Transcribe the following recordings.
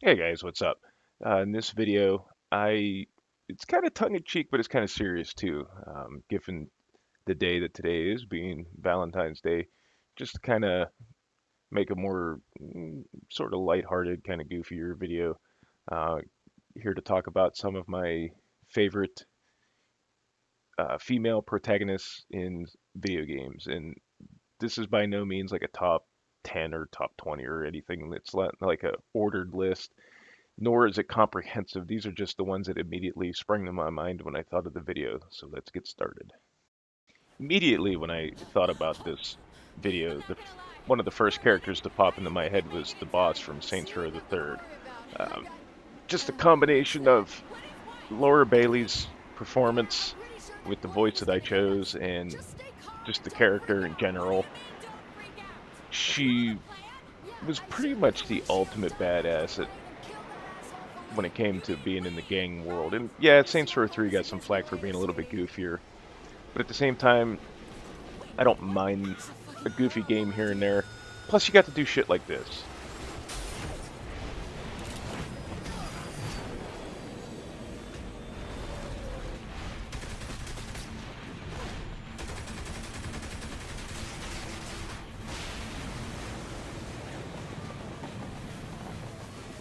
Hey guys, what's up? In this video, it's kind of tongue-in-cheek, but it's kind of serious too, given the day that today is, being Valentine's Day, just to kind of make a more sort of lighthearted, kind of goofier video. Uh, Here to talk about some of my favorite female protagonists in video games, and this is by no means like a top 10 or top 20 or anything. It's not like a ordered list, nor is it comprehensive. These are just the ones that immediately sprang to my mind when I thought of the video. So let's get started. Immediately when I thought about this video, one of the first characters to pop into my head was the boss from Saints Row the Third. Um, just a combination of Laura Bailey's performance with the voice that I chose and just the character in general. She was pretty much the ultimate badass when it came to being in the gang world. And yeah, Saints Row 3 got some flack for being a little bit goofier, but at the same time, I don't mind a goofy game here and there. Plus, you got to do shit like this.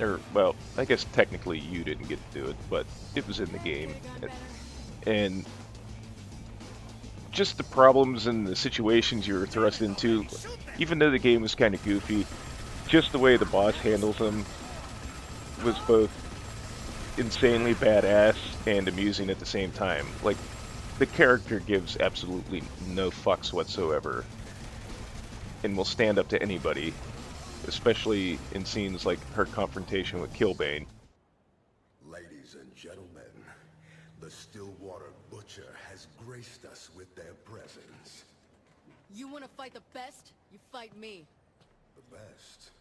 Or, well, I guess technically you didn't get to do it, but it was in the game. And just the problems and the situations you were thrust into, even though the game was kind of goofy, just the way the boss handles them was both insanely badass and amusing at the same time. Like, the character gives absolutely no fucks whatsoever and will stand up to anybody, especially in scenes like her confrontation with Killbane. Ladies and gentlemen, the Stillwater Butcher has graced us with their presence. You want to fight the best? You fight me. The best?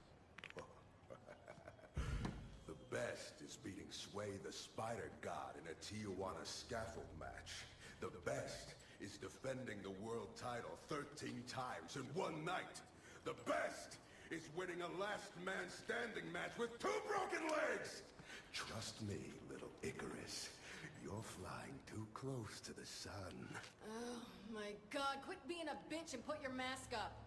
The best is beating Sway the Spider God in a Tijuana scaffold match. The best is defending the world title 13 times in one night. The best is winning a last man standing match with 2 broken legs! Trust me, little Icarus. You're flying too close to the sun. Oh my god, quit being a bitch and put your mask up.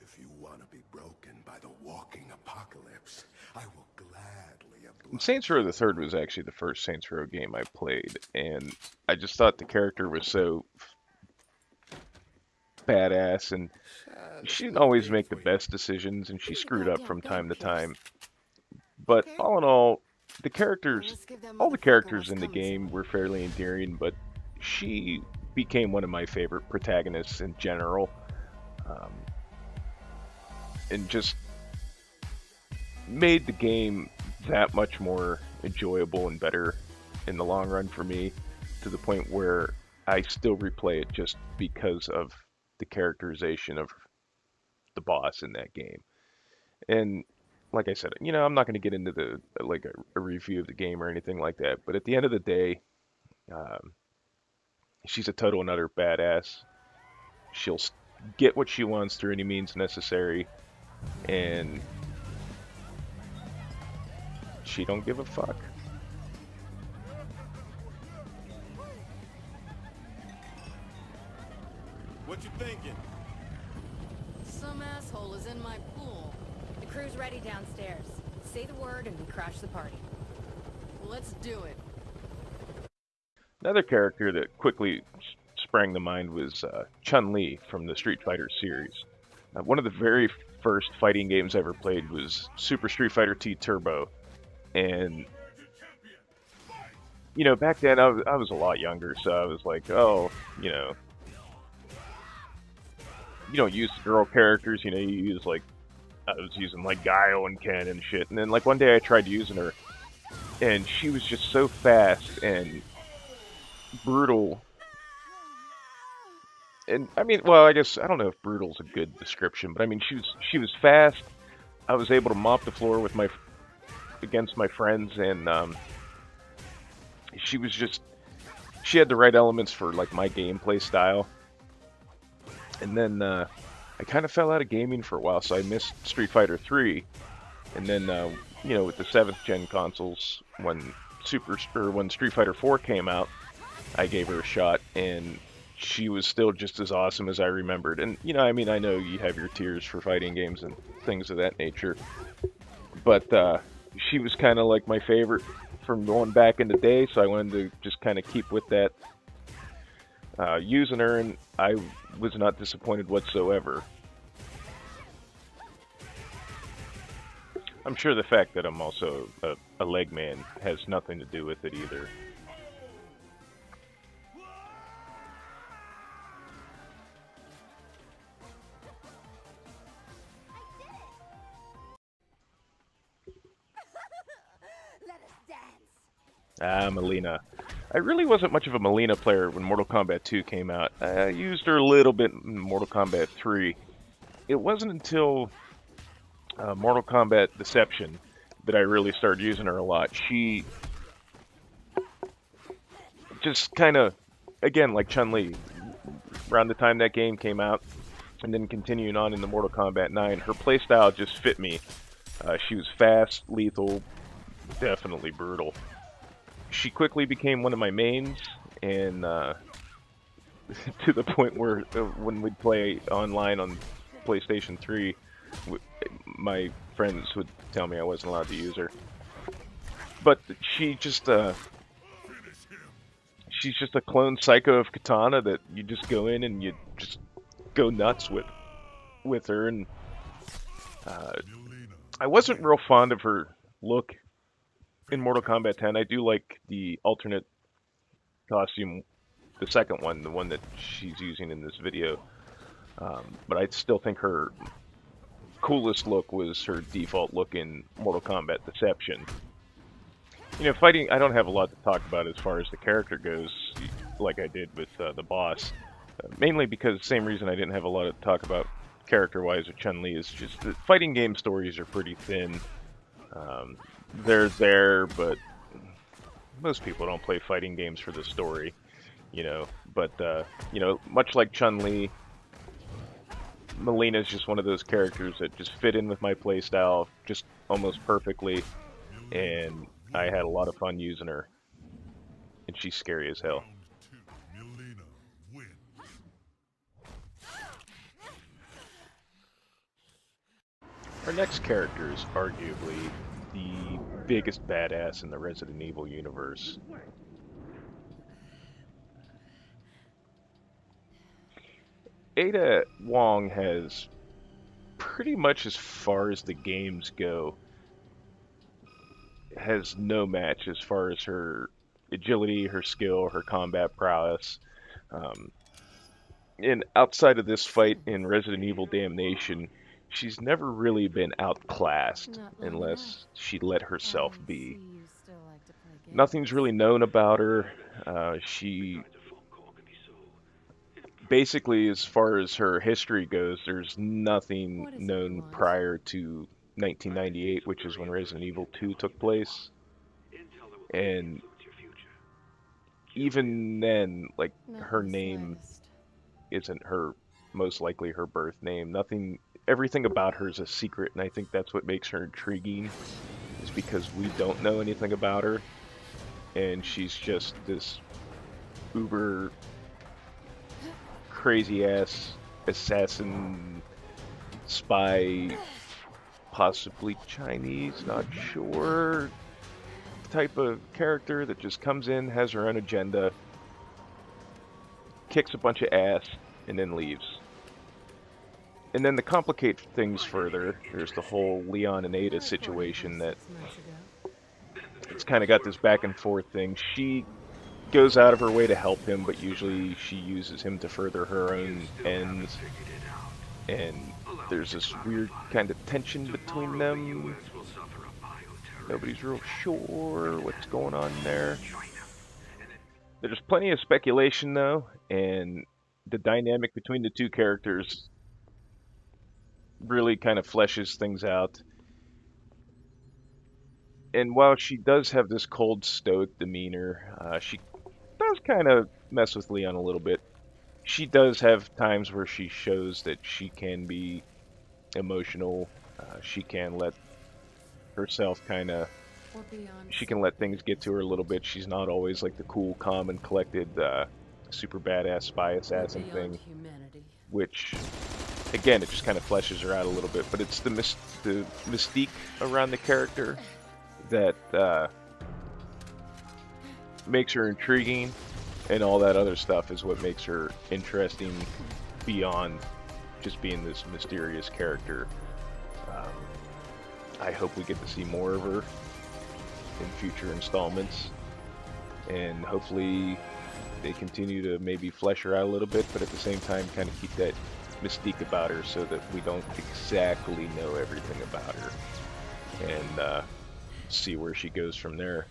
If you want to be broken by the walking apocalypse, I will gladly oblige. Saints Row the Third was actually the first Saints Row game I played, and I just thought the character was so badass, and she didn't always make the best decisions, and she screwed up from time to time. But all in all, all the characters in the game were fairly endearing, but she became one of my favorite protagonists in general, um, and just made the game that much more enjoyable and better in the long run for me, to the point where I still replay it just because of the characterization of the boss in that game. And like I said, I'm not going to get into a review of the game or anything like that. But at the end of the day, um, she's a total and utter badass. She'll get what she wants through any means necessary, and she don't give a fuck. What you thinking? Some asshole is in my pool. The crew's ready downstairs. Say the word and we crash the party. Let's do it. Another character that quickly sprang to mind was Chun-Li from the Street Fighter series. One of the very first fighting games I ever played was Super Street Fighter T Turbo, and back then I was a lot younger, so I was like, oh, you don't use girl characters, you use I was using like Guile and Ken and shit, and then like one day I tried using her, and she was just so fast and brutal. And I mean, well, I guess I don't know if brutal's a good description, but I mean she was fast. I was able to mop the floor with against my friends, and she had the right elements for like my gameplay style. And then I kind of fell out of gaming for a while, so I missed Street Fighter 3. And then with the 7th gen consoles, when when Street Fighter 4 came out, I gave her a shot, and she was still just as awesome as I remembered. And I mean, I know you have your tiers for fighting games and things of that nature, but she was kind of like my favorite from going back in the day, so I wanted to just kind of keep with that, using her, and I was not disappointed whatsoever. I'm sure the fact that I'm also a leg man has nothing to do with it either. Let us dance. Mileena. I really wasn't much of a Mileena player when Mortal Kombat 2 came out. I used her a little bit in Mortal Kombat 3. It wasn't until Mortal Kombat Deception that I really started using her a lot. She just kind of, again, like Chun-Li, around the time that game came out, and then continuing on into Mortal Kombat 9, her playstyle just fit me. She was fast, lethal, definitely brutal. She quickly became one of my mains, and to the point where when we'd play online on PlayStation 3, my friends would tell me I wasn't allowed to use her. But she's just a clone psycho of Katana that you just go in and you just go nuts with her. And I wasn't real fond of her look in Mortal Kombat 10. I do like the alternate costume, the second one, the one that she's using in this video. But I still think her coolest look was her default look in Mortal Kombat Deception. Fighting, I don't have a lot to talk about as far as the character goes, like I did with the boss. Mainly because the same reason I didn't have a lot to talk about character-wise with Chun-Li is just the fighting game stories are pretty thin. They're there, but most people don't play fighting games for the story, But, much like Chun-Li, Mileena is just one of those characters that just fit in with my playstyle just almost perfectly, and I had a lot of fun using her. And she's scary as hell. Our next character is arguably the biggest badass in the Resident Evil universe. Ada Wong has pretty much, as far as the games go, has no match as far as her agility, her skill, her combat prowess. And outside of this fight in Resident Evil Damnation, she's never really been outclassed unless she let herself be. Nothing's really known about her. She basically, as far as her history goes, there's nothing known prior to 1998, which is when Resident Evil 2 took place. And even then, like, her name isn't most likely her birth name. Everything about her is a secret, and I think that's what makes her intriguing, is because we don't know anything about her, and she's just this uber crazy-ass assassin, spy, possibly Chinese, not sure, type of character that just comes in, has her own agenda, kicks a bunch of ass, and then leaves. And then to complicate things further, there's the whole Leon and Ada situation that it's kind of got this back and forth thing. She goes out of her way to help him, but usually she uses him to further her own ends. And there's this weird kind of tension between them. Nobody's real sure what's going on there. There's plenty of speculation, though, and the dynamic between the two characters really kind of fleshes things out. And while she does have this cold, stoic demeanor, she does kind of mess with Leon a little bit. She does have times where she shows that she can be emotional. She can let herself kind of, Or beyond she can let things get to her a little bit. She's not always like the cool, calm, and collected, super badass spy or assassin beyond thing, humanity. which again, it just kind of fleshes her out a little bit. But it's the mystique around the character that makes her intriguing, and all that other stuff is what makes her interesting beyond just being this mysterious character. Um, I hope we get to see more of her in future installments, and hopefully they continue to maybe flesh her out a little bit, but at the same time kind of keep that mystique about her so that we don't exactly know everything about her, and see where she goes from there.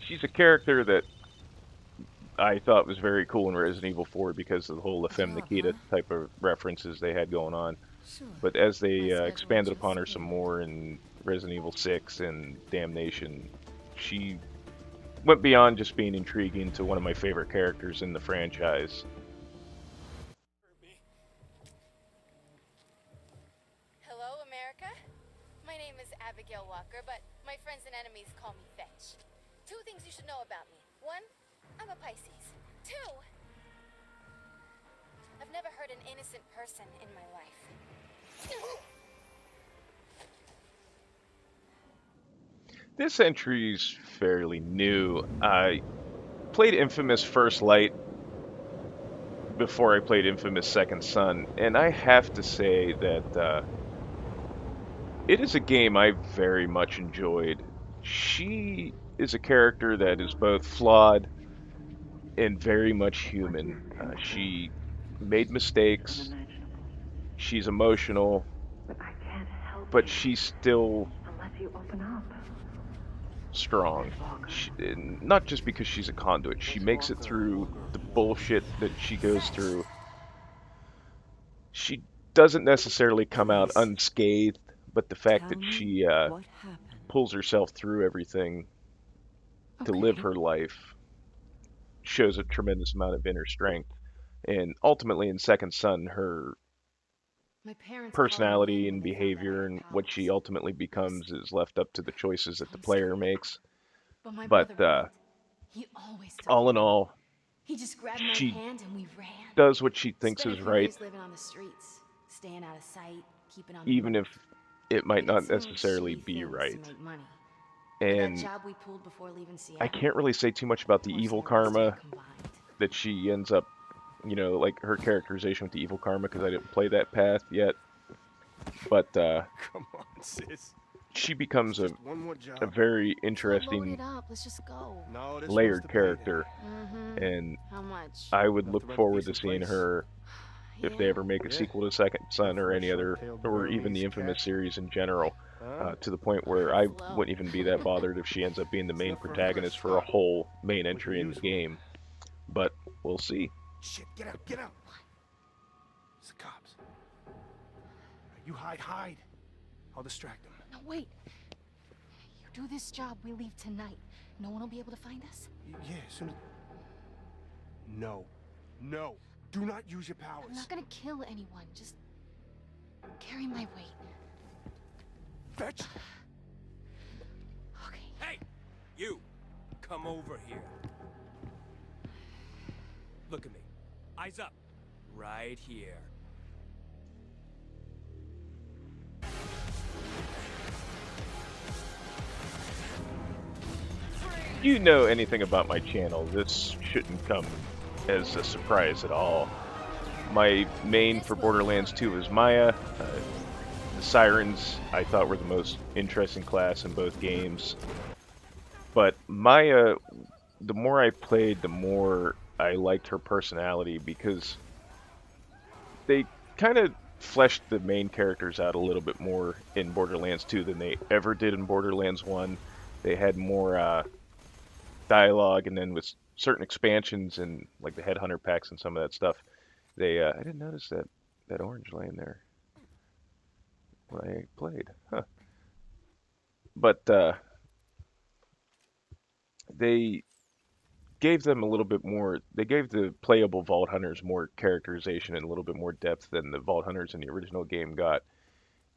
She's a character that I thought was very cool in Resident Evil 4 because of the whole La Femme Job, Nikita huh? type of references they had going on. Sure. But as My they schedule expanded just upon her some slipped. more in Resident Evil 6 and Damnation, she went beyond just being intriguing to one of my favorite characters in the franchise. Hello, America. My name is Abigail Walker, but my friends and enemies call me Fetch. Two things you should know about me. One, I'm a Pisces. Two, I've never hurt an innocent person in my life. This entry's fairly new. I played Infamous First Light before I played Infamous Second Son, and I have to say that it is a game I very much enjoyed. She is a character that is both flawed and very much human. She made mistakes, she's emotional, but she's still strong. Not just because she's a conduit. She makes it through the bullshit that she goes through. She doesn't necessarily come out unscathed, but the fact that she pulls herself through everything to live her life shows a tremendous amount of inner strength. And ultimately, in Second Son, her My parents called me personality in when and they found out behavior I and had what she problems. ultimately becomes is left up to the choices that the I'm player scared. makes. But my But brother Brent, he always took all care in of me. all, He just grabbed my she hand and we ran. does what she thinks Spent a is few right, years living on the streets, staying out of sight, keeping on the even move. if it might We did not some necessarily shitty be things to right. make money. But that And job we pulled before leaving I Seattle, can't really say too much about the worse than evil the rest of it karma combined. that she ends up, like her characterization with the evil karma, because I didn't play that path yet. But Come on, sis. she It's becomes just one more a job. very So load interesting, it up. Let's just go. No, this one's layered the payday. character. Mm-hmm. And How much? I would Enough to look rent a forward to decent seeing place. her if they Yeah. ever make a Yeah. sequel to Second Son or For a any other, short-tailed or even the Burmese Infamous cat. series in general, Huh? to the point where I Slow. wouldn't even be that bothered if she ends up being the It's main enough for a fresh protagonist for a start. whole main We could entry in the use one. game. But we'll see. Shit, get out, get out. It's the cops. You hide. I'll distract them. No, wait. You do this job, we leave tonight. No one will be able to find us? Yeah, as soon as... No. No. Do not use your powers. I'm not gonna kill anyone. Just carry my weight. Fetch! Okay. Hey! You! Come over here. Look at me. Eyes up. Right here. If you know anything about my channel, this shouldn't come as a surprise at all. My main for Borderlands 2 is Maya. The Sirens I thought were the most interesting class in both games. But Maya, the more I played, the more I liked her personality because they kind of fleshed the main characters out a little bit more in Borderlands 2 than they ever did in Borderlands 1. They had more dialogue, and then with certain expansions and like the Headhunter packs and some of that stuff, I didn't notice that orange laying there when I played. Huh. but they gave them a little bit more. They gave the playable Vault Hunters more characterization and a little bit more depth than the Vault Hunters in the original game got.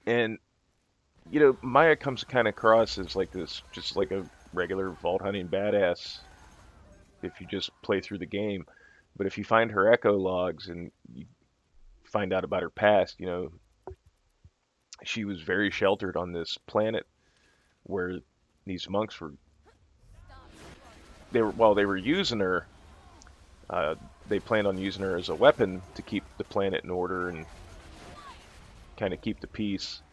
And Maya comes kind of across as like this, just like a regular vault hunting badass if you just play through the game. But if you find her echo logs and you find out about her past, she was very sheltered on this planet where these monks were. While they were using her, they planned on using her as a weapon to keep the planet in order and kind of keep the peace.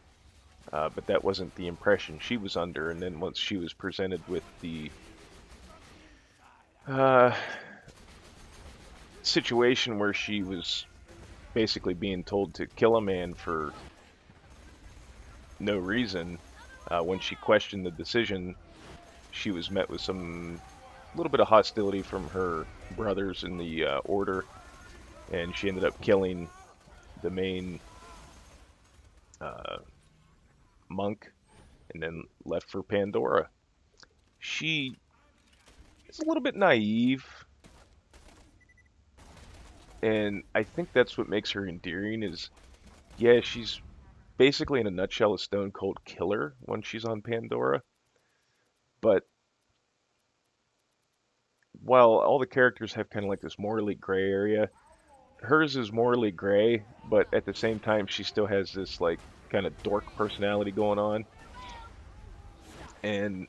But that wasn't the impression she was under. And then once she was presented with the situation where she was basically being told to kill a man for no reason, when she questioned the decision, she was met with some little bit of hostility from her brothers in the order, and she ended up killing the main monk and then left for Pandora. She is a little bit naive, and I think that's what makes her endearing is, yeah, she's basically in a nutshell a stone cold killer when she's on Pandora, but while all the characters have kind of like this morally gray area, hers is morally gray, but at the same time she still has this like kind of dork personality going on. And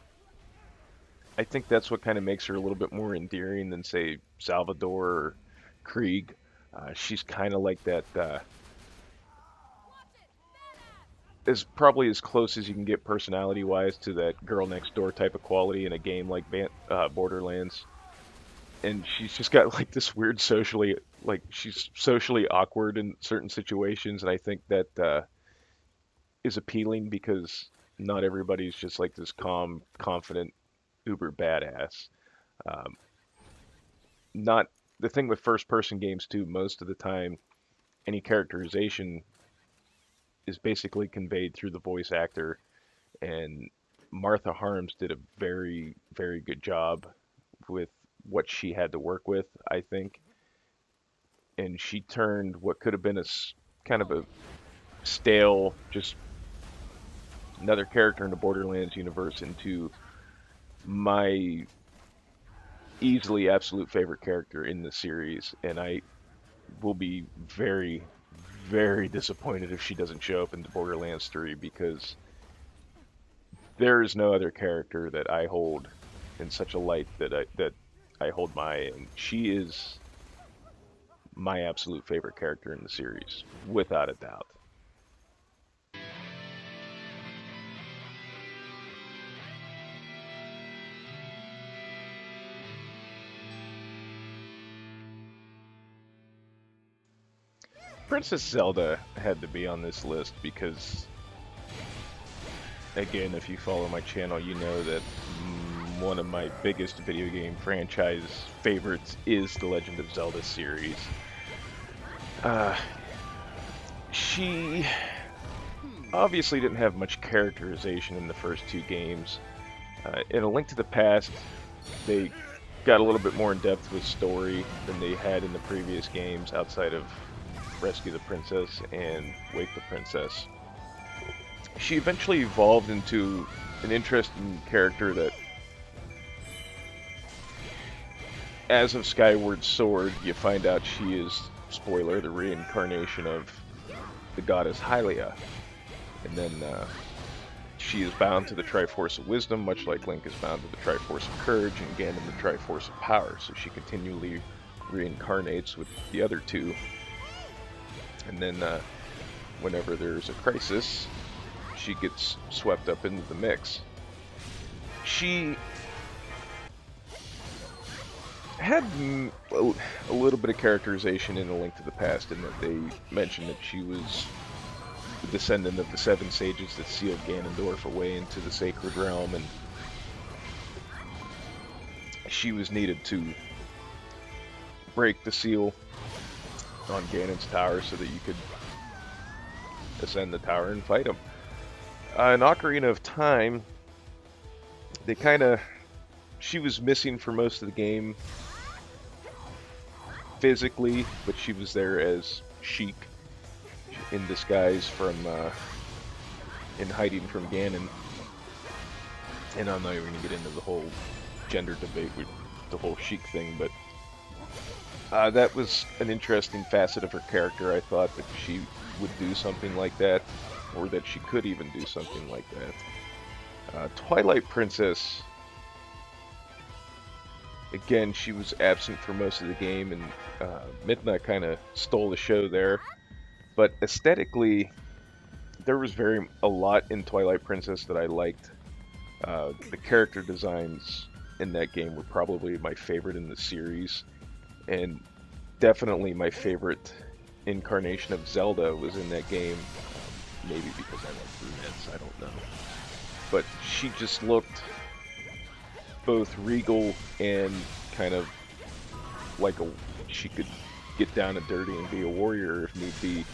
I think that's what kind of makes her a little bit more endearing than, say, Salvador or Krieg. She's kind of like that, is probably as close as you can get personality-wise to that girl next door type of quality in a game like Borderlands. And she's just got like this weird she's socially awkward in certain situations, and I think that is appealing because not everybody's just like this calm, confident, uber badass. Um, not the thing with first-person games too. Most of the time, any characterization is basically conveyed through the voice actor, and Martha Harms did a very, very good job with what she had to work with, I think. And she turned what could have been kind of a stale, just another character in the Borderlands universe into my easily absolute favorite character in the series. And I will be very, very disappointed if she doesn't show up in Borderlands 3 because there is no other character that I hold in such a light that I hold Maya, and she is my absolute favorite character in the series, without a doubt. Princess Zelda had to be on this list because, again, if you follow my channel, you know that one of my biggest video game franchise favorites is the Legend of Zelda series. She obviously didn't have much characterization in the first two games. In A Link to the Past, they got a little bit more in depth with story than they had in the previous games outside of Rescue the Princess and Wake the Princess. She eventually evolved into an interesting character that, as of Skyward Sword, you find out she is, spoiler, the reincarnation of the goddess Hylia. And then she is bound to the Triforce of Wisdom, much like Link is bound to the Triforce of Courage and Ganon the Triforce of Power. So she continually reincarnates with the other two. And then whenever there's a crisis, she gets swept up into the mix. She had a little bit of characterization in A Link to the Past in that they mentioned that she was the descendant of the seven sages that sealed Ganondorf away into the sacred realm, and she was needed to break the seal on Ganon's tower so that you could ascend the tower and fight him. In Ocarina of Time, they kind of, she was missing for most of the game physically, but she was there as Sheik in disguise from, in hiding from Ganon. And I'm not even going to get into the whole gender debate with the whole Sheik thing, but that was an interesting facet of her character. I thought that she would do something like that, or that she could even do something like that. Twilight Princess, again, she was absent for most of the game, and Midna kind of stole the show there. But aesthetically, there was a lot in Twilight Princess that I liked. The character designs in that game were probably my favorite in the series, and definitely my favorite incarnation of Zelda was in that game. Maybe because I like brunettes, I don't know. But she just looked both regal and kind of like she could get down and dirty and be a warrior if need be,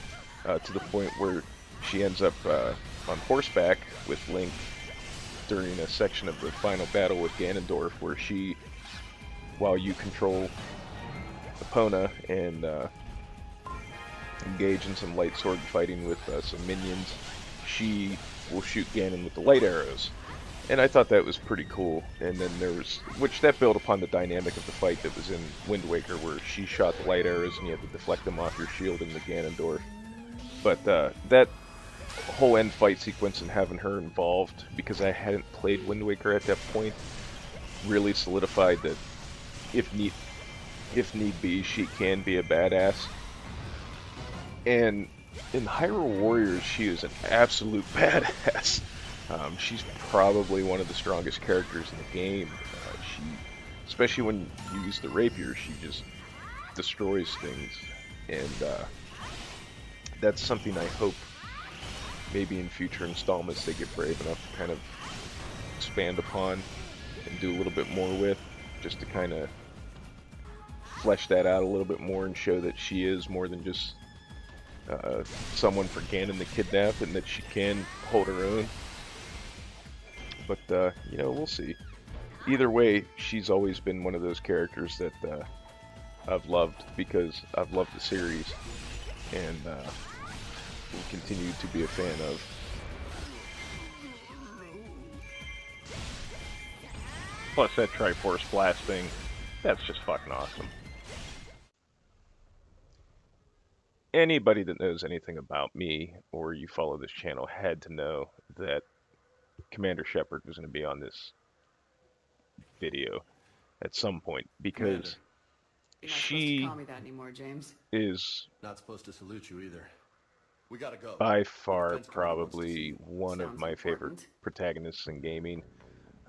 to the point where she ends up on horseback with Link during a section of the final battle with Ganondorf, where she, while you control Epona and engage in some light sword fighting with some minions, she will shoot Ganon with the light arrows. And I thought that was pretty cool. And then there was, which that built upon the dynamic of the fight that was in Wind Waker, where she shot the light arrows and you had to deflect them off your shield in the Ganondorf. But that whole end fight sequence and having her involved, because I hadn't played Wind Waker at that point, really solidified that if need be, she can be a badass. And in Hyrule Warriors, she is an absolute badass. She's probably one of the strongest characters in the game. She, especially when you use the rapier, she just destroys things. And that's something I hope maybe in future installments they get brave enough to kind of expand upon and do a little bit more with, just to kind of flesh that out a little bit more and show that she is more than just someone for Ganon to kidnap, and that she can hold her own. But, you know, we'll see. Either way, she's always been one of those characters that I've loved, because I've loved the series, and will continue to be a fan of. Plus that Triforce Blast thing, that's just fucking awesome. Anybody that knows anything about me, or you follow this channel, had to know that Commander Shepard was going to be on this video at some point, because she is Not supposed to salute you either. We gotta go. by far probably one of my favorite protagonists in gaming.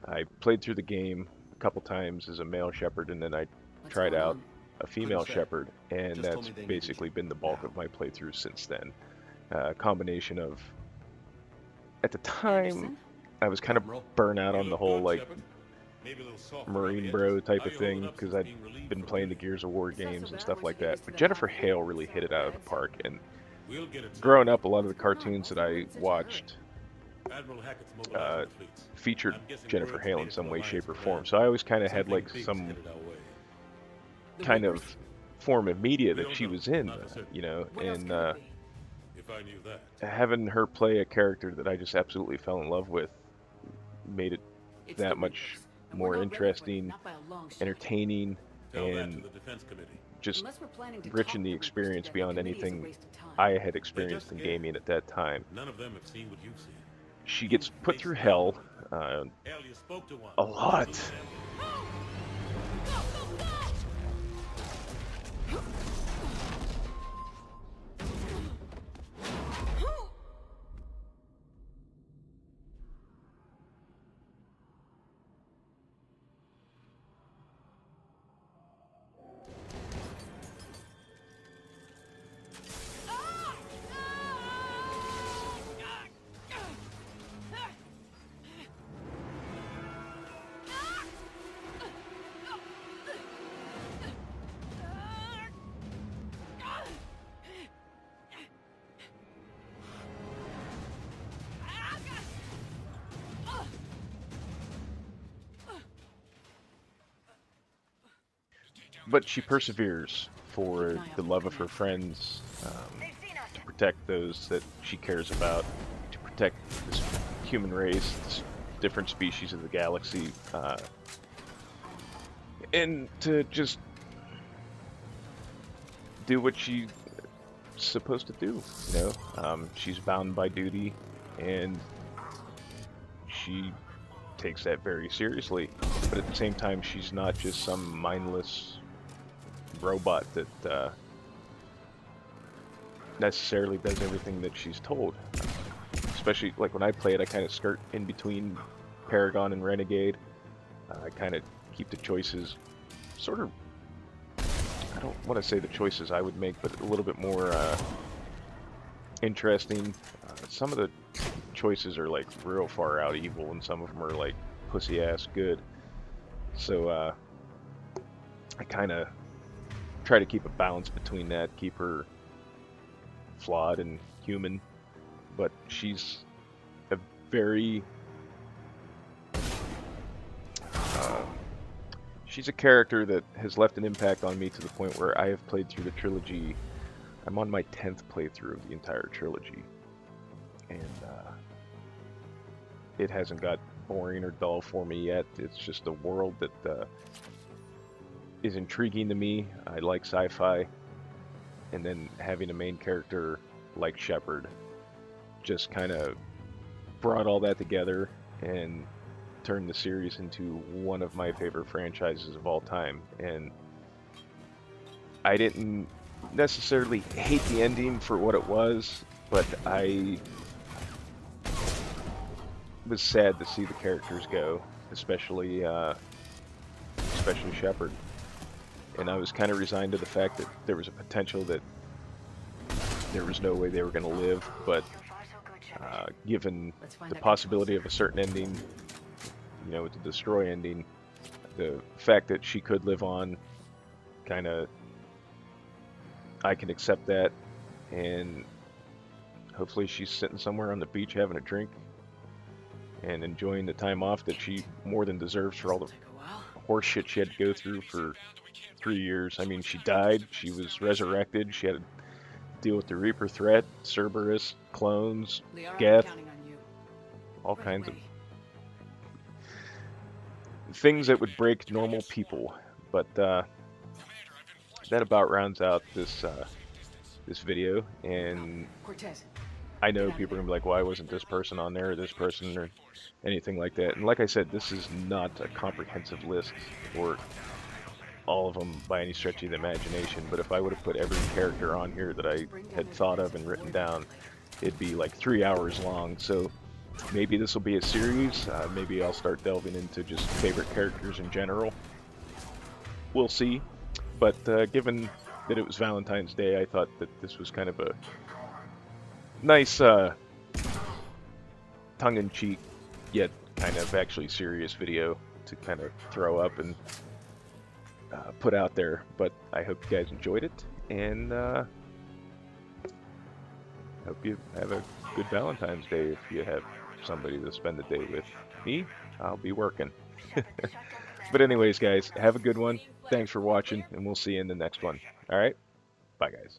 I played through the game a couple times as a male Shepard, and then I tried out a female Shepard, and that's basically been the bulk of my playthrough since then. Combination of, at the time, I was kind of burnt out on the whole like Marine bro type of thing, because I'd been playing the Gears of War games and stuff like that. But Jennifer Hale really hit it out of the park, and growing up, a lot of the cartoons that I watched featured Jennifer Hale in some way, shape, or form. So I always kind of had like some kind of form of media that she was in, you know, and having her play a character that I just absolutely fell in love with made it that much more interesting, entertaining, and just rich in the experience beyond anything I had experienced in gaming at that time. She gets put through hell a lot. but she perseveres for the love of her friends, to protect those that she cares about, to protect this human race, this different species of the galaxy, and to just do what she's supposed to do. She's bound by duty, and she takes that very seriously. But at the same time, she's not just some mindless robot that necessarily does everything that she's told. Especially like when I play it, I kind of skirt in between Paragon and Renegade. I kind of keep the choices sort of, I don't want to say the choices I would make, but a little bit more interesting. Some of the choices are like real far out evil, and some of them are like pussy ass good. So I kind of try to keep a balance between that, keep her flawed and human, but she's a very she's a character that has left an impact on me to the point where I have played through the trilogy. I'm on my 10th playthrough of the entire trilogy, and it hasn't got boring or dull for me yet. It's just a world that is intriguing to me. I like sci-fi, and then having a main character like Shepard just kind of brought all that together and turned the series into one of my favorite franchises of all time. And I didn't necessarily hate the ending for what it was, but I was sad to see the characters go, especially Shepard. And I was kind of resigned to the fact that there was a potential that there was no way they were going to live, but given the possibility of a certain ending, with the destroy ending, the fact that she could live on, kind of, I can accept that, and hopefully she's sitting somewhere on the beach having a drink and enjoying the time off that she more than deserves for all the horse shit she had to go through for 3 years. I mean, she died, she was resurrected, she had to deal with the Reaper threat, Cerberus, clones, Geth, all kinds of things that would break normal people. But that about rounds out this video, and I know people are gonna be like, why wasn't this person on there, or this person, or anything like that? And like I said, this is not a comprehensive list or all of them by any stretch of the imagination, but if I would have put every character on here that I had thought of and written down, it'd be like 3 hours long. So maybe this will be a series. Maybe I'll start delving into just favorite characters in general. We'll see. But given that it was Valentine's Day, I thought that this was kind of a nice tongue-in-cheek yet kind of actually serious video to kind of throw up and put out there. But I hope you guys enjoyed it, and hope you have a good Valentine's Day if you have somebody to spend the day with. Me, I'll be working. But anyways, guys, have a good one. Thanks for watching, and we'll see you in the next one. All right? Bye, guys.